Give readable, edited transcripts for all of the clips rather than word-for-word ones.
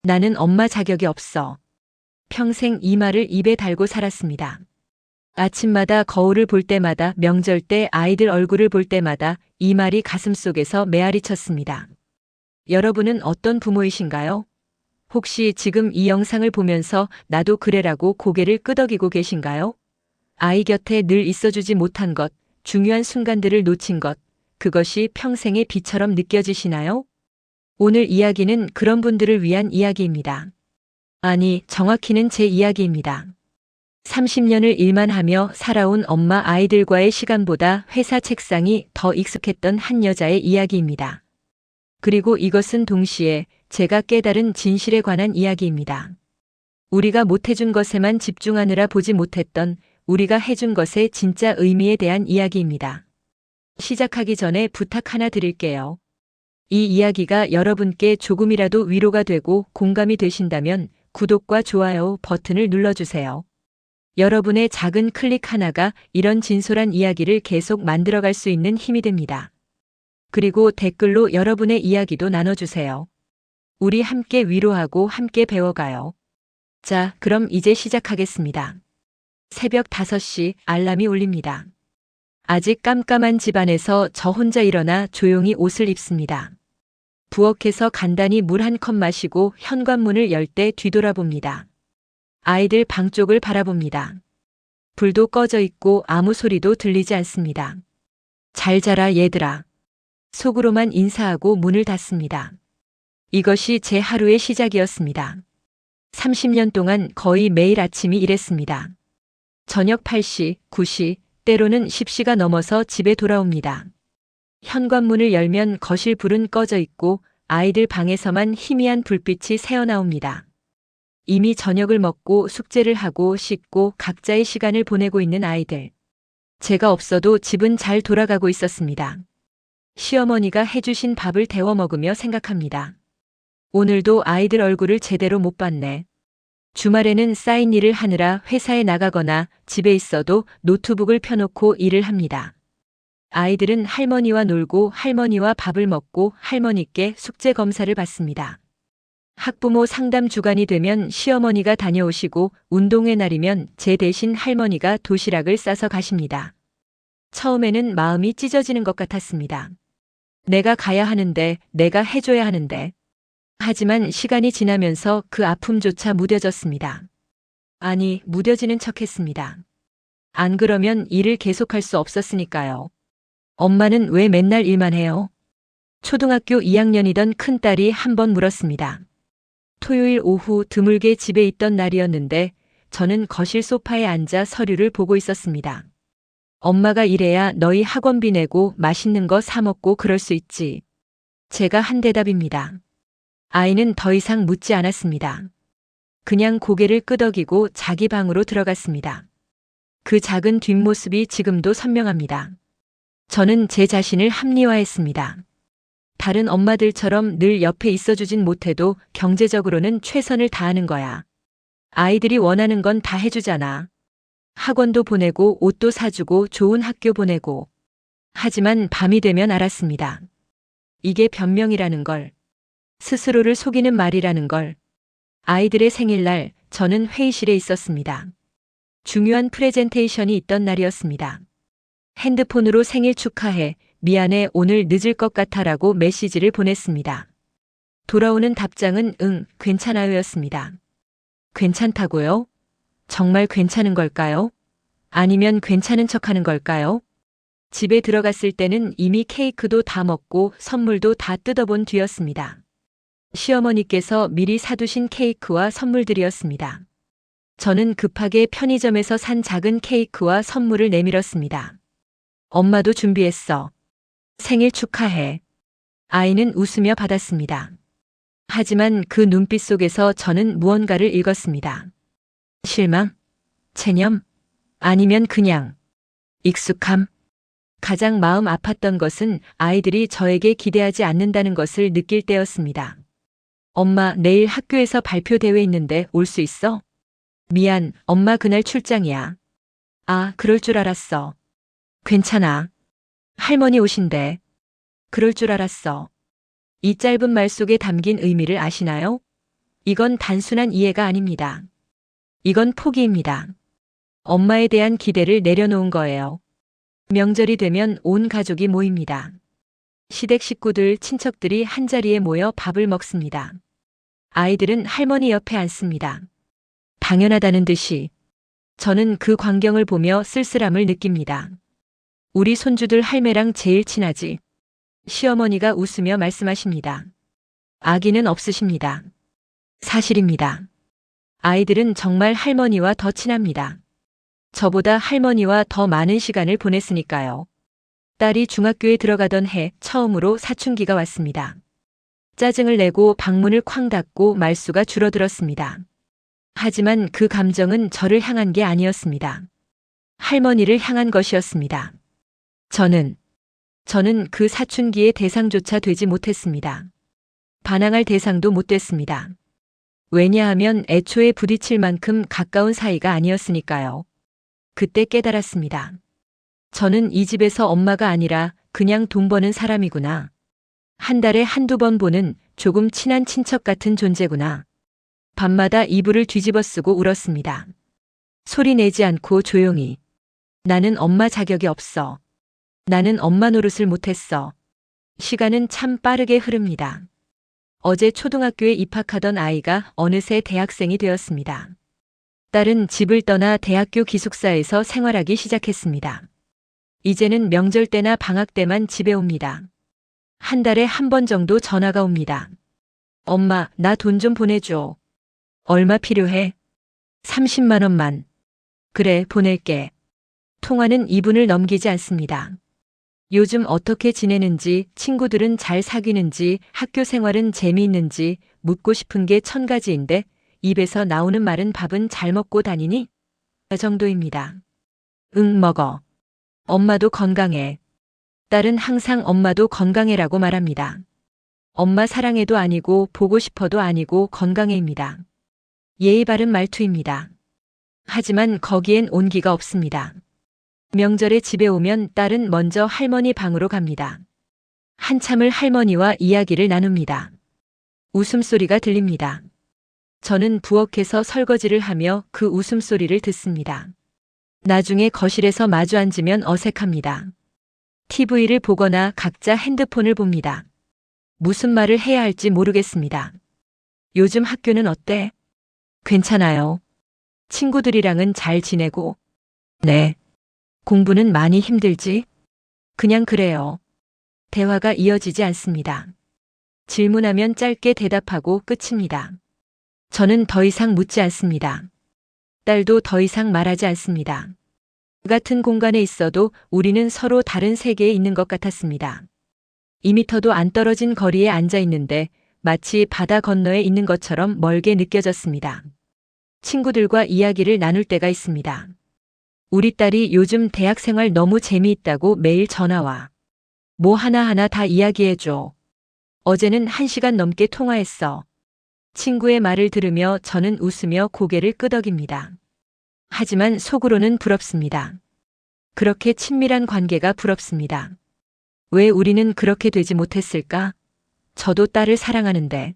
나는 엄마 자격이 없어. 평생 이 말을 입에 달고 살았습니다. 아침마다 거울을 볼 때마다, 명절 때 아이들 얼굴을 볼 때마다 이 말이 가슴속에서 메아리 쳤습니다. 여러분은 어떤 부모이신가요? 혹시 지금 이 영상을 보면서 나도 그래라고 고개를 끄덕이고 계신가요? 아이 곁에 늘 있어주지 못한 것, 중요한 순간들을 놓친 것, 그것이 평생의 비처럼 느껴지시나요? 오늘 이야기는 그런 분들을 위한 이야기입니다. 아니, 정확히는 제 이야기입니다. 30년을 일만 하며 살아온 엄마 아이들과의 시간보다 회사 책상이 더 익숙했던 한 여자의 이야기입니다. 그리고 이것은 동시에 제가 깨달은 진실에 관한 이야기입니다. 우리가 못해준 것에만 집중하느라 보지 못했던 우리가 해준 것의 진짜 의미에 대한 이야기입니다. 시작하기 전에 부탁 하나 드릴게요. 이 이야기가 여러분께 조금이라도 위로가 되고 공감이 되신다면 구독과 좋아요 버튼을 눌러주세요. 여러분의 작은 클릭 하나가 이런 진솔한 이야기를 계속 만들어갈 수 있는 힘이 됩니다. 그리고 댓글로 여러분의 이야기도 나눠주세요. 우리 함께 위로하고 함께 배워가요. 자, 그럼 이제 시작하겠습니다. 새벽 5시 알람이 울립니다. 아직 깜깜한 집안에서 저 혼자 일어나 조용히 옷을 입습니다. 부엌에서 간단히 물 한 컵 마시고 현관문을 열 때 뒤돌아봅니다. 아이들 방 쪽을 바라봅니다. 불도 꺼져 있고 아무 소리도 들리지 않습니다. 잘 자라 얘들아. 속으로만 인사하고 문을 닫습니다. 이것이 제 하루의 시작이었습니다. 30년 동안 거의 매일 아침이 이랬습니다. 저녁 8시, 9시, 때로는 10시가 넘어서 집에 돌아옵니다. 현관문을 열면 거실 불은 꺼져 있고 아이들 방에서만 희미한 불빛이 새어나옵니다. 이미 저녁을 먹고 숙제를 하고 씻고 각자의 시간을 보내고 있는 아이들. 제가 없어도 집은 잘 돌아가고 있었습니다. 시어머니가 해주신 밥을 데워 먹으며 생각합니다. 오늘도 아이들 얼굴을 제대로 못 봤네. 주말에는 쌓인 일을 하느라 회사에 나가거나 집에 있어도 노트북을 펴놓고 일을 합니다. 아이들은 할머니와 놀고 할머니와 밥을 먹고 할머니께 숙제 검사를 받습니다. 학부모 상담 주간이 되면 시어머니가 다녀오시고 운동회 날이면 제 대신 할머니가 도시락을 싸서 가십니다. 처음에는 마음이 찢어지는 것 같았습니다. 내가 가야 하는데, 내가 해줘야 하는데. 하지만 시간이 지나면서 그 아픔조차 무뎌졌습니다. 아니, 무뎌지는 척했습니다. 안 그러면 일을 계속할 수 없었으니까요. 엄마는 왜 맨날 일만 해요? 초등학교 2학년이던 큰딸이 한 번 물었습니다. 토요일 오후 드물게 집에 있던 날이었는데 저는 거실 소파에 앉아 서류를 보고 있었습니다. 엄마가 일해야 너희 학원비 내고 맛있는 거 사 먹고 그럴 수 있지. 제가 한 대답입니다. 아이는 더 이상 묻지 않았습니다. 그냥 고개를 끄덕이고 자기 방으로 들어갔습니다. 그 작은 뒷모습이 지금도 선명합니다. 저는 제 자신을 합리화했습니다. 다른 엄마들처럼 늘 옆에 있어주진 못해도 경제적으로는 최선을 다하는 거야. 아이들이 원하는 건 다 해주잖아. 학원도 보내고 옷도 사주고 좋은 학교 보내고. 하지만 밤이 되면 알았습니다. 이게 변명이라는 걸. 스스로를 속이는 말이라는 걸. 아이들의 생일날 저는 회의실에 있었습니다. 중요한 프레젠테이션이 있던 날이었습니다. 핸드폰으로 생일 축하해, 미안해, 오늘 늦을 것 같아라고 메시지를 보냈습니다. 돌아오는 답장은 응, 괜찮아요였습니다. 괜찮다고요? 정말 괜찮은 걸까요? 아니면 괜찮은 척하는 걸까요? 집에 들어갔을 때는 이미 케이크도 다 먹고 선물도 다 뜯어본 뒤였습니다. 시어머니께서 미리 사두신 케이크와 선물들이었습니다. 저는 급하게 편의점에서 산 작은 케이크와 선물을 내밀었습니다. 엄마도 준비했어. 생일 축하해. 아이는 웃으며 받았습니다. 하지만 그 눈빛 속에서 저는 무언가를 읽었습니다. 실망? 체념? 아니면 그냥 익숙함? 가장 마음 아팠던 것은 아이들이 저에게 기대하지 않는다는 것을 느낄 때였습니다. 엄마, 내일 학교에서 발표 대회 있는데 올 수 있어? 미안, 엄마 그날 출장이야. 아, 그럴 줄 알았어. 괜찮아. 할머니 오신대. 그럴 줄 알았어. 이 짧은 말 속에 담긴 의미를 아시나요? 이건 단순한 이해가 아닙니다. 이건 포기입니다. 엄마에 대한 기대를 내려놓은 거예요. 명절이 되면 온 가족이 모입니다. 시댁 식구들, 친척들이 한자리에 모여 밥을 먹습니다. 아이들은 할머니 옆에 앉습니다. 당연하다는 듯이 저는 그 광경을 보며 쓸쓸함을 느낍니다. 우리 손주들 할매랑 제일 친하지. 시어머니가 웃으며 말씀하십니다. 아기는 없으십니다. 사실입니다. 아이들은 정말 할머니와 더 친합니다. 저보다 할머니와 더 많은 시간을 보냈으니까요. 딸이 중학교에 들어가던 해 처음으로 사춘기가 왔습니다. 짜증을 내고 방문을 쾅 닫고 말수가 줄어들었습니다. 하지만 그 감정은 저를 향한 게 아니었습니다. 할머니를 향한 것이었습니다. 저는 그 사춘기의 대상조차 되지 못했습니다. 반항할 대상도 못 됐습니다. 왜냐하면 애초에 부딪힐 만큼 가까운 사이가 아니었으니까요. 그때 깨달았습니다. 저는 이 집에서 엄마가 아니라 그냥 돈 버는 사람이구나. 한 달에 한두 번 보는 조금 친한 친척 같은 존재구나. 밤마다 이불을 뒤집어 쓰고 울었습니다. 소리 내지 않고 조용히. 나는 엄마 자격이 없어. 나는 엄마 노릇을 못했어. 시간은 참 빠르게 흐릅니다. 어제 초등학교에 입학하던 아이가 어느새 대학생이 되었습니다. 딸은 집을 떠나 대학교 기숙사에서 생활하기 시작했습니다. 이제는 명절 때나 방학 때만 집에 옵니다. 한 달에 한 번 정도 전화가 옵니다. 엄마, 나 돈 좀 보내줘. 얼마 필요해? 30만 원만. 그래, 보낼게. 통화는 2분을 넘기지 않습니다. 요즘 어떻게 지내는지, 친구들은 잘 사귀는지, 학교 생활은 재미있는지 묻고 싶은 게 1000가지인데 입에서 나오는 말은 밥은 잘 먹고 다니니? 그 정도입니다. 응, 먹어. 엄마도 건강해. 딸은 항상 엄마도 건강해라고 말합니다. 엄마 사랑해도 아니고 보고 싶어도 아니고 건강해입니다. 예의 바른 말투입니다. 하지만 거기엔 온기가 없습니다. 명절에 집에 오면 딸은 먼저 할머니 방으로 갑니다. 한참을 할머니와 이야기를 나눕니다. 웃음소리가 들립니다. 저는 부엌에서 설거지를 하며 그 웃음소리를 듣습니다. 나중에 거실에서 마주 앉으면 어색합니다. TV를 보거나 각자 핸드폰을 봅니다. 무슨 말을 해야 할지 모르겠습니다. 요즘 학교는 어때? 괜찮아요. 친구들이랑은 잘 지내고? 네. 공부는 많이 힘들지? 그냥 그래요. 대화가 이어지지 않습니다. 질문하면 짧게 대답하고 끝입니다. 저는 더 이상 묻지 않습니다. 딸도 더 이상 말하지 않습니다. 같은 공간에 있어도 우리는 서로 다른 세계에 있는 것 같았습니다. 2미터도 안 떨어진 거리에 앉아 있는데 마치 바다 건너에 있는 것처럼 멀게 느껴졌습니다. 친구들과 이야기를 나눌 때가 있습니다. 우리 딸이 요즘 대학 생활 너무 재미있다고 매일 전화와. 뭐 하나하나 다 이야기해줘. 어제는 1시간 넘게 통화했어. 친구의 말을 들으며 저는 웃으며 고개를 끄덕입니다. 하지만 속으로는 부럽습니다. 그렇게 친밀한 관계가 부럽습니다. 왜 우리는 그렇게 되지 못했을까? 저도 딸을 사랑하는데.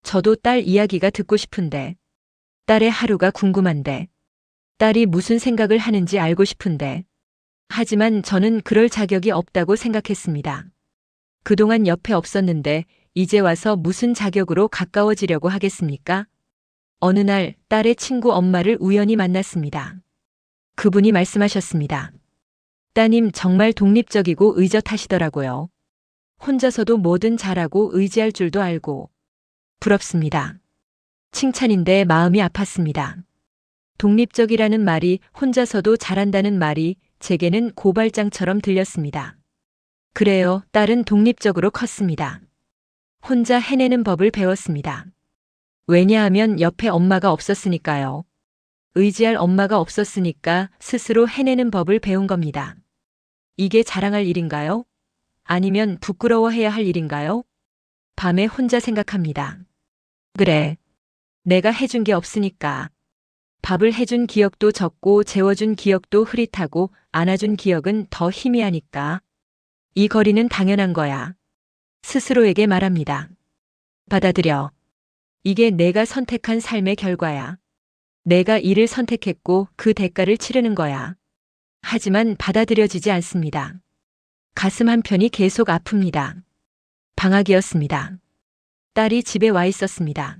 저도 딸 이야기가 듣고 싶은데. 딸의 하루가 궁금한데. 딸이 무슨 생각을 하는지 알고 싶은데. 하지만 저는 그럴 자격이 없다고 생각했습니다. 그동안 옆에 없었는데 이제 와서 무슨 자격으로 가까워지려고 하겠습니까? 어느 날 딸의 친구 엄마를 우연히 만났습니다. 그분이 말씀하셨습니다. 따님 정말 독립적이고 의젓하시더라고요. 혼자서도 뭐든 잘하고 의지할 줄도 알고. 부럽습니다. 칭찬인데 마음이 아팠습니다. 독립적이라는 말이 혼자서도 잘한다는 말이 제게는 고발장처럼 들렸습니다. 그래요, 딸은 독립적으로 컸습니다. 혼자 해내는 법을 배웠습니다. 왜냐하면 옆에 엄마가 없었으니까요. 의지할 엄마가 없었으니까 스스로 해내는 법을 배운 겁니다. 이게 자랑할 일인가요? 아니면 부끄러워해야 할 일인가요? 밤에 혼자 생각합니다. 그래. 내가 해준 게 없으니까. 밥을 해준 기억도 적고 재워준 기억도 흐릿하고 안아준 기억은 더 희미하니까. 이 거리는 당연한 거야. 스스로에게 말합니다. 받아들여. 이게 내가 선택한 삶의 결과야. 내가 이를 선택했고 그 대가를 치르는 거야. 하지만 받아들여지지 않습니다. 가슴 한편이 계속 아픕니다. 방학이었습니다. 딸이 집에 와 있었습니다.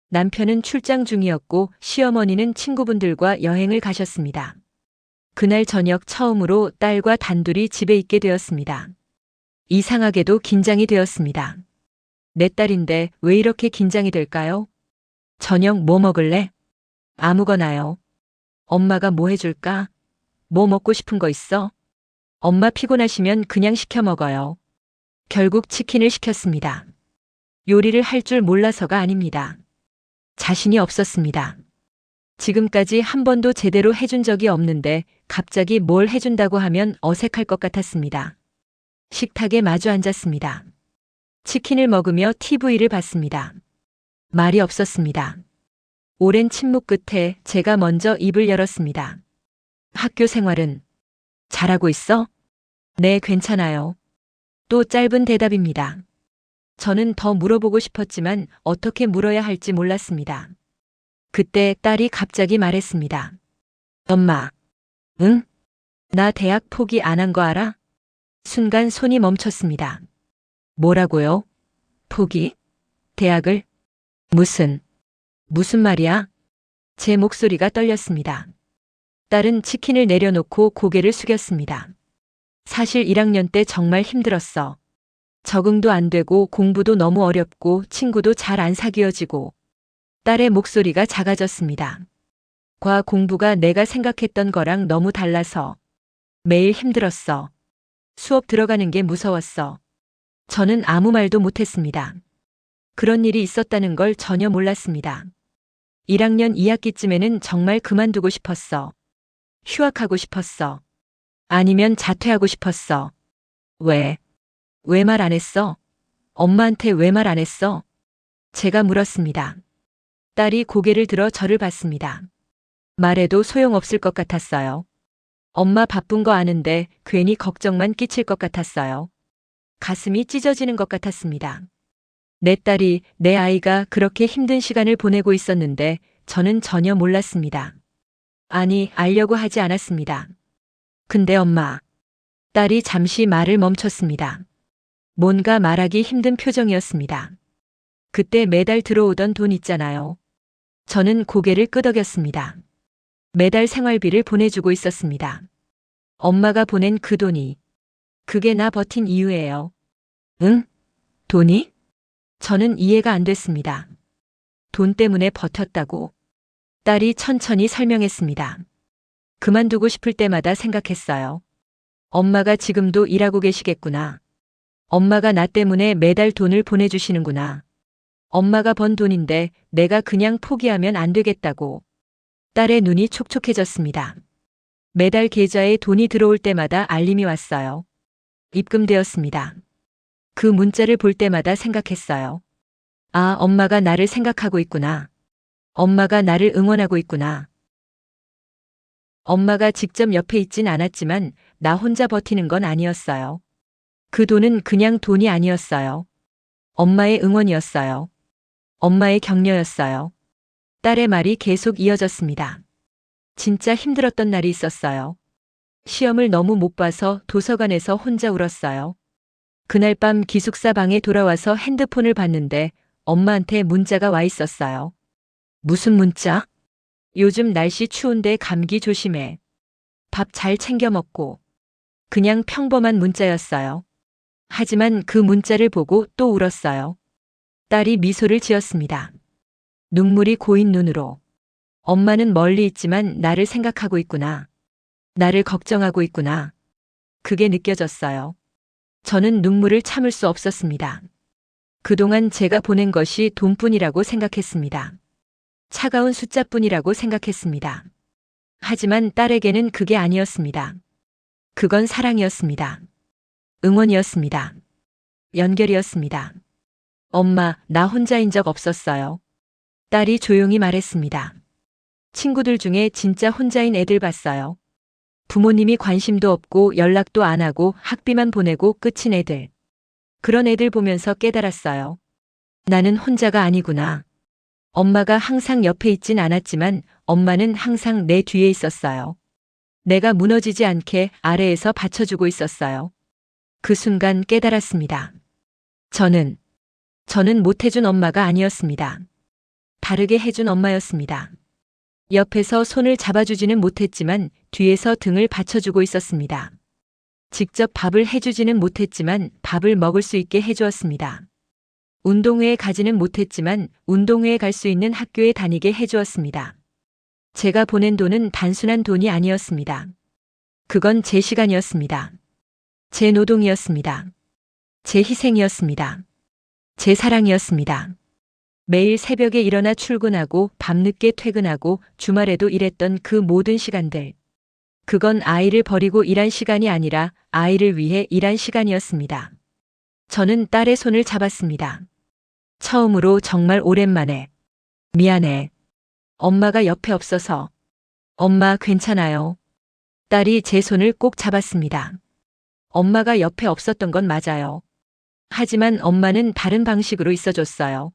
남편은 출장 중이었고 시어머니는 친구분들과 여행을 가셨습니다. 그날 저녁 처음으로 딸과 단둘이 집에 있게 되었습니다. 이상하게도 긴장이 되었습니다. 내 딸인데 왜 이렇게 긴장이 될까요? 저녁 뭐 먹을래? 아무거나요. 엄마가 뭐 해줄까? 뭐 먹고 싶은 거 있어? 엄마 피곤하시면 그냥 시켜 먹어요. 결국 치킨을 시켰습니다. 요리를 할 줄 몰라서가 아닙니다. 자신이 없었습니다. 지금까지 한 번도 제대로 해준 적이 없는데 갑자기 뭘 해준다고 하면 어색할 것 같았습니다. 식탁에 마주 앉았습니다. 치킨을 먹으며 TV를 봤습니다. 말이 없었습니다. 오랜 침묵 끝에 제가 먼저 입을 열었습니다. 학교 생활은 잘하고 있어? 네, 괜찮아요. 또 짧은 대답입니다. 저는 더 물어보고 싶었지만 어떻게 물어야 할지 몰랐습니다. 그때 딸이 갑자기 말했습니다. 엄마. 응? 나 대학 포기 안 한 거 알아? 순간 손이 멈췄습니다. 뭐라고요? 포기? 대학을? 무슨 말이야? 제 목소리가 떨렸습니다. 딸은 치킨을 내려놓고 고개를 숙였습니다. 사실 1학년 때 정말 힘들었어. 적응도 안 되고 공부도 너무 어렵고 친구도 잘 안 사귀어지고. 딸의 목소리가 작아졌습니다. 과 공부가 내가 생각했던 거랑 너무 달라서 매일 힘들었어. 수업 들어가는 게 무서웠어. 저는 아무 말도 못했습니다. 그런 일이 있었다는 걸 전혀 몰랐습니다. 1학년 2학기쯤에는 정말 그만두고 싶었어. 휴학하고 싶었어. 아니면 자퇴하고 싶었어. 왜 말 안 했어? 엄마한테 왜 말 안 했어? 제가 물었습니다. 딸이 고개를 들어 저를 봤습니다. 말해도 소용없을 것 같았어요. 엄마 바쁜 거 아는데 괜히 걱정만 끼칠 것 같았어요. 가슴이 찢어지는 것 같았습니다. 내 딸이, 내 아이가 그렇게 힘든 시간을 보내고 있었는데 저는 전혀 몰랐습니다. 아니, 알려고 하지 않았습니다. 근데 엄마. 딸이 잠시 말을 멈췄습니다. 뭔가 말하기 힘든 표정이었습니다. 그때 매달 들어오던 돈 있잖아요. 저는 고개를 끄덕였습니다. 매달 생활비를 보내주고 있었습니다. 엄마가 보낸 그 돈이. 그게 나 버틴 이유예요. 응? 돈이? 저는 이해가 안 됐습니다. 돈 때문에 버텼다고. 딸이 천천히 설명했습니다. 그만두고 싶을 때마다 생각했어요. 엄마가 지금도 일하고 계시겠구나. 엄마가 나 때문에 매달 돈을 보내주시는구나. 엄마가 번 돈인데 내가 그냥 포기하면 안 되겠다고. 딸의 눈이 촉촉해졌습니다. 매달 계좌에 돈이 들어올 때마다 알림이 왔어요. 입금되었습니다. 그 문자를 볼 때마다 생각했어요. 아, 엄마가 나를 생각하고 있구나. 엄마가 나를 응원하고 있구나. 엄마가 직접 옆에 있진 않았지만 나 혼자 버티는 건 아니었어요. 그 돈은 그냥 돈이 아니었어요. 엄마의 응원이었어요. 엄마의 격려였어요. 딸의 말이 계속 이어졌습니다. 진짜 힘들었던 날이 있었어요. 시험을 너무 못 봐서 도서관에서 혼자 울었어요. 그날 밤 기숙사 방에 돌아와서 핸드폰을 봤는데 엄마한테 문자가 와 있었어요. 무슨 문자? 요즘 날씨 추운데 감기 조심해. 밥 잘 챙겨 먹고. 그냥 평범한 문자였어요. 하지만 그 문자를 보고 또 울었어요. 딸이 미소를 지었습니다. 눈물이 고인 눈으로. 엄마는 멀리 있지만 나를 생각하고 있구나. 나를 걱정하고 있구나. 그게 느껴졌어요. 저는 눈물을 참을 수 없었습니다. 그동안 제가 보낸 것이 돈뿐이라고 생각했습니다. 차가운 숫자뿐이라고 생각했습니다. 하지만 딸에게는 그게 아니었습니다. 그건 사랑이었습니다. 응원이었습니다. 연결이었습니다. 엄마, 나 혼자인 적 없었어요. 딸이 조용히 말했습니다. 친구들 중에 진짜 혼자인 애들 봤어요. 부모님이 관심도 없고 연락도 안 하고 학비만 보내고 끝인 애들. 그런 애들 보면서 깨달았어요. 나는 혼자가 아니구나. 엄마가 항상 옆에 있진 않았지만 엄마는 항상 내 뒤에 있었어요. 내가 무너지지 않게 아래에서 받쳐주고 있었어요. 그 순간 깨달았습니다. 저는 못해준 엄마가 아니었습니다. 다르게 해준 엄마였습니다. 옆에서 손을 잡아주지는 못했지만 뒤에서 등을 받쳐주고 있었습니다. 직접 밥을 해주지는 못했지만 밥을 먹을 수 있게 해주었습니다. 운동회에 가지는 못했지만 운동회에 갈 수 있는 학교에 다니게 해주었습니다. 제가 보낸 돈은 단순한 돈이 아니었습니다. 그건 제 시간이었습니다. 제 노동이었습니다. 제 희생이었습니다. 제 사랑이었습니다. 매일 새벽에 일어나 출근하고 밤늦게 퇴근하고 주말에도 일했던 그 모든 시간들. 그건 아이를 버리고 일한 시간이 아니라 아이를 위해 일한 시간이었습니다. 저는 딸의 손을 잡았습니다. 처음으로 정말 오랜만에. 미안해. 엄마가 옆에 없어서. 엄마 괜찮아요. 딸이 제 손을 꼭 잡았습니다. 엄마가 옆에 없었던 건 맞아요. 하지만 엄마는 다른 방식으로 있어줬어요.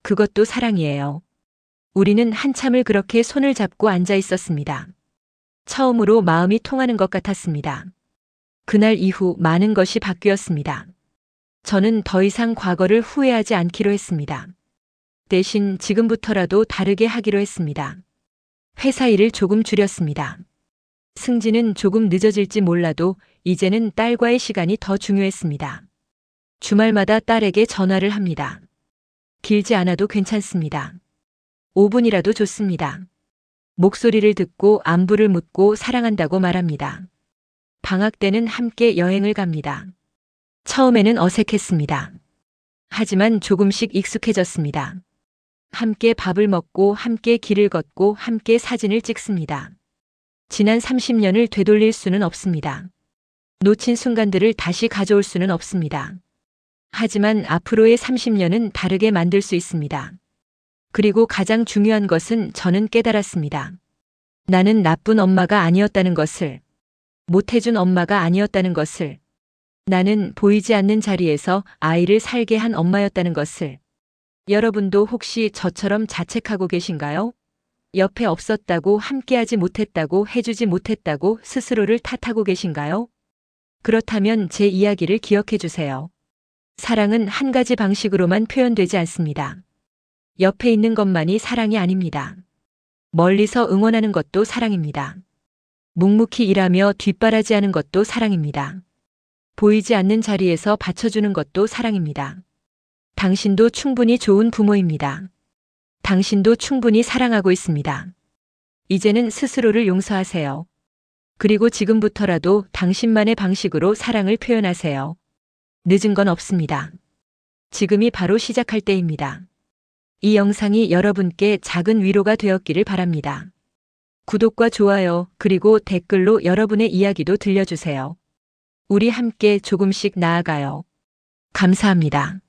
그것도 사랑이에요. 우리는 한참을 그렇게 손을 잡고 앉아 있었습니다. 처음으로 마음이 통하는 것 같았습니다. 그날 이후 많은 것이 바뀌었습니다. 저는 더 이상 과거를 후회하지 않기로 했습니다. 대신 지금부터라도 다르게 하기로 했습니다. 회사 일을 조금 줄였습니다. 승진은 조금 늦어질지 몰라도 이제는 딸과의 시간이 더 중요했습니다. 주말마다 딸에게 전화를 합니다. 길지 않아도 괜찮습니다. 5분이라도 좋습니다. 목소리를 듣고 안부를 묻고 사랑한다고 말합니다. 방학 때는 함께 여행을 갑니다. 처음에는 어색했습니다. 하지만 조금씩 익숙해졌습니다. 함께 밥을 먹고 함께 길을 걷고 함께 사진을 찍습니다. 지난 30년을 되돌릴 수는 없습니다. 놓친 순간들을 다시 가져올 수는 없습니다. 하지만 앞으로의 30년은 다르게 만들 수 있습니다. 그리고 가장 중요한 것은 저는 깨달았습니다. 나는 나쁜 엄마가 아니었다는 것을, 못해준 엄마가 아니었다는 것을, 나는 보이지 않는 자리에서 아이를 살게 한 엄마였다는 것을. 여러분도 혹시 저처럼 자책하고 계신가요? 옆에 없었다고, 함께하지 못했다고, 해주지 못했다고 스스로를 탓하고 계신가요? 그렇다면 제 이야기를 기억해 주세요. 사랑은 한 가지 방식으로만 표현되지 않습니다. 옆에 있는 것만이 사랑이 아닙니다. 멀리서 응원하는 것도 사랑입니다. 묵묵히 일하며 뒷바라지하는 것도 사랑입니다. 보이지 않는 자리에서 받쳐주는 것도 사랑입니다. 당신도 충분히 좋은 부모입니다. 당신도 충분히 사랑하고 있습니다. 이제는 스스로를 용서하세요. 그리고 지금부터라도 당신만의 방식으로 사랑을 표현하세요. 늦은 건 없습니다. 지금이 바로 시작할 때입니다. 이 영상이 여러분께 작은 위로가 되었기를 바랍니다. 구독과 좋아요, 그리고 댓글로 여러분의 이야기도 들려주세요. 우리 함께 조금씩 나아가요. 감사합니다.